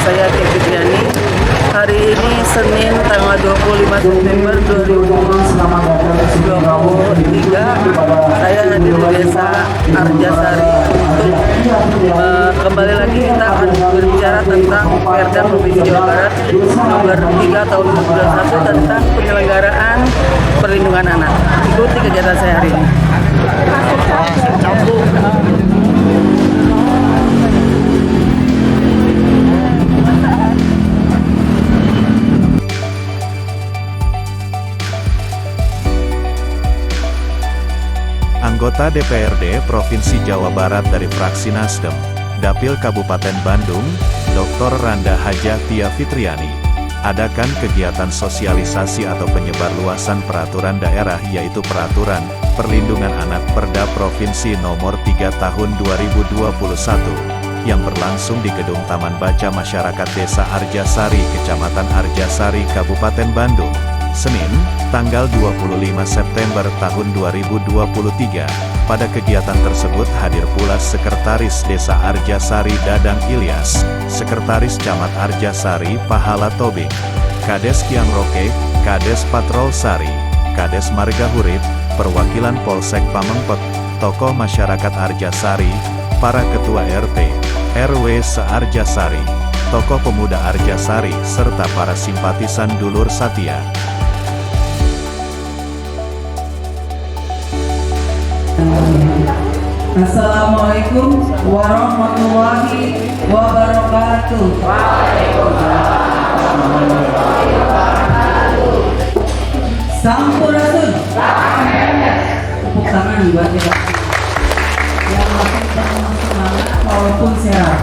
saya Tia Fitriani. Hari ini Senin tanggal 25 September 2023, saya hadir di Desa Arjasari untuk kembali lagi kita akan berbicara tentang Perda Provinsi Jawa Barat nomor 3 tahun 2021 tentang penyelenggaraan perlindungan anak. Ikuti kegiatan saya hari ini. Anggota DPRD Provinsi Jawa Barat dari fraksi Nasdem, Dapil Kabupaten Bandung, Dr. Randa Hajah Tia Fitriani, adakan kegiatan sosialisasi atau penyebarluasan peraturan daerah yaitu Peraturan Perlindungan Anak Perda Provinsi Nomor 3 Tahun 2021, yang berlangsung di Gedung Taman Baca Masyarakat Desa Arjasari, Kecamatan Arjasari, Kabupaten Bandung, Senin, tanggal 25 September tahun 2023. Pada kegiatan tersebut hadir pula Sekretaris Desa Arjasari Dadang Ilyas, Sekretaris Camat Arjasari Pahala Tobing, Kades Kiang Roke, Kades Patrol Sari, Kades Marga Hurib, perwakilan Polsek Pamengpek, tokoh masyarakat Arjasari, para ketua RT, RW se-Arjasari, tokoh pemuda Arjasari, serta para simpatisan dulur Satya. Assalamualaikum warahmatullahi wabarakatuh. Sampurasun. Tepuk tangan buat kita yang masih semangat walaupun sehat.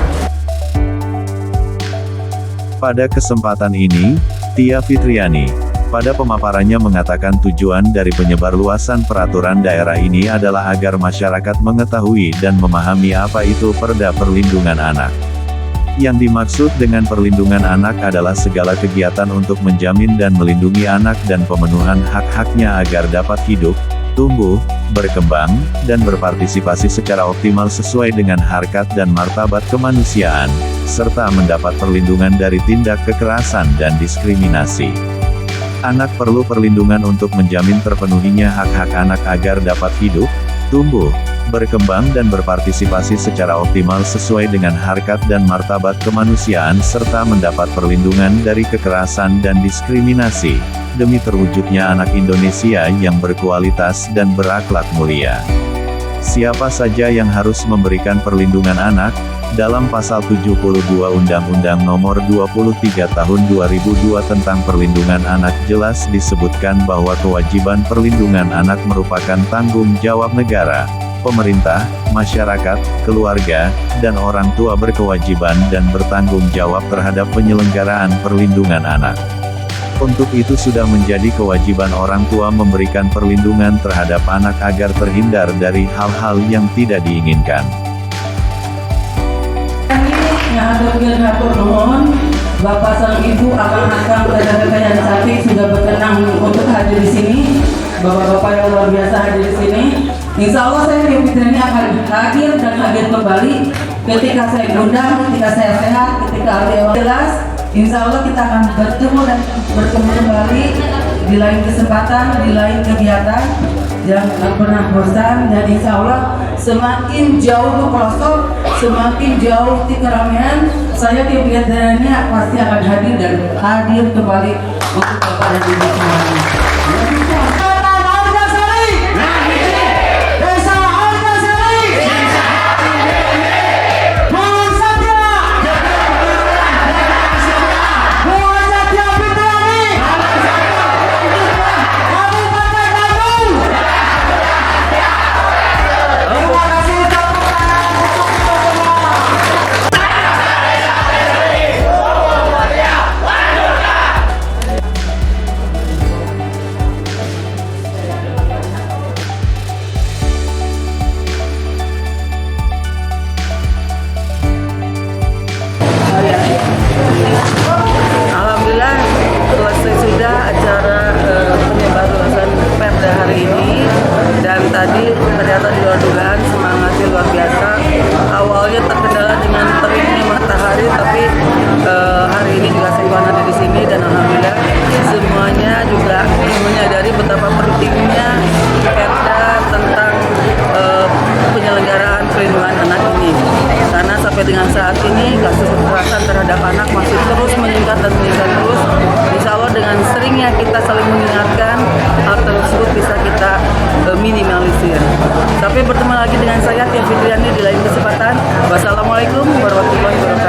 Pada kesempatan ini, Tia Fitriani, pada pemaparannya mengatakan tujuan dari penyebarluasan peraturan daerah ini adalah agar masyarakat mengetahui dan memahami apa itu Perda Perlindungan Anak. Yang dimaksud dengan perlindungan anak adalah segala kegiatan untuk menjamin dan melindungi anak dan pemenuhan hak-haknya agar dapat hidup, tumbuh, berkembang, dan berpartisipasi secara optimal sesuai dengan harkat dan martabat kemanusiaan, serta mendapat perlindungan dari tindak kekerasan dan diskriminasi. Anak perlu perlindungan untuk menjamin terpenuhinya hak-hak anak agar dapat hidup, tumbuh, berkembang dan berpartisipasi secara optimal sesuai dengan harkat dan martabat kemanusiaan serta mendapat perlindungan dari kekerasan dan diskriminasi, demi terwujudnya anak Indonesia yang berkualitas dan berakhlak mulia. Siapa saja yang harus memberikan perlindungan anak? Dalam pasal 72 Undang-Undang Nomor 23 Tahun 2002 tentang Perlindungan Anak jelas disebutkan bahwa kewajiban perlindungan anak merupakan tanggung jawab negara, pemerintah, masyarakat, keluarga, dan orang tua berkewajiban dan bertanggung jawab terhadap penyelenggaraan perlindungan anak. Untuk itu sudah menjadi kewajiban orang tua memberikan perlindungan terhadap anak agar terhindar dari hal-hal yang tidak diinginkan. Hatur nuhun, Bapak sang Ibu, akang-akang, kakak-kakak yang sakit sudah berkenan untuk hadir di sini. Bapak-bapak yang luar biasa hadir di sini. Insya Allah saya Tia Fitriani akan hadir dan hadir kembali ketika saya diundang, ketika saya sehat, ketika ada jelas. Insya Allah kita akan bertemu dan bertemu kembali di lain kesempatan, di lain kegiatan. Jangan pernah bosan, dan insya Allah semakin jauh ke pelosok, semakin jauh di keramaian, saya Tia Fitriani pasti akan hadir dan hadir kembali untuk Bapak dan Ibu semuanya. Alhamdulillah selesai sudah acara penyebarluasan Perda hari ini, dan tadi ternyata di luar dugaan semangatnya luar biasa. Awalnya terkendala dengan terimnya matahari, tapi alhamdulillah semuanya juga menyadari betapa pentingnya perda tentang penyelenggaraan perlindungan anak ini, karena sampai dengan saat ini kasus kekerasan terhadap anak masih terus meningkat dan meningkat terus. Insya Allah dengan seringnya kita saling mengingatkan, hal tersebut bisa kita minimalisir. Sampai bertemu lagi dengan saya Tia Fitriani di lain kesempatan. Wassalamualaikum warahmatullahi wabarakatuh.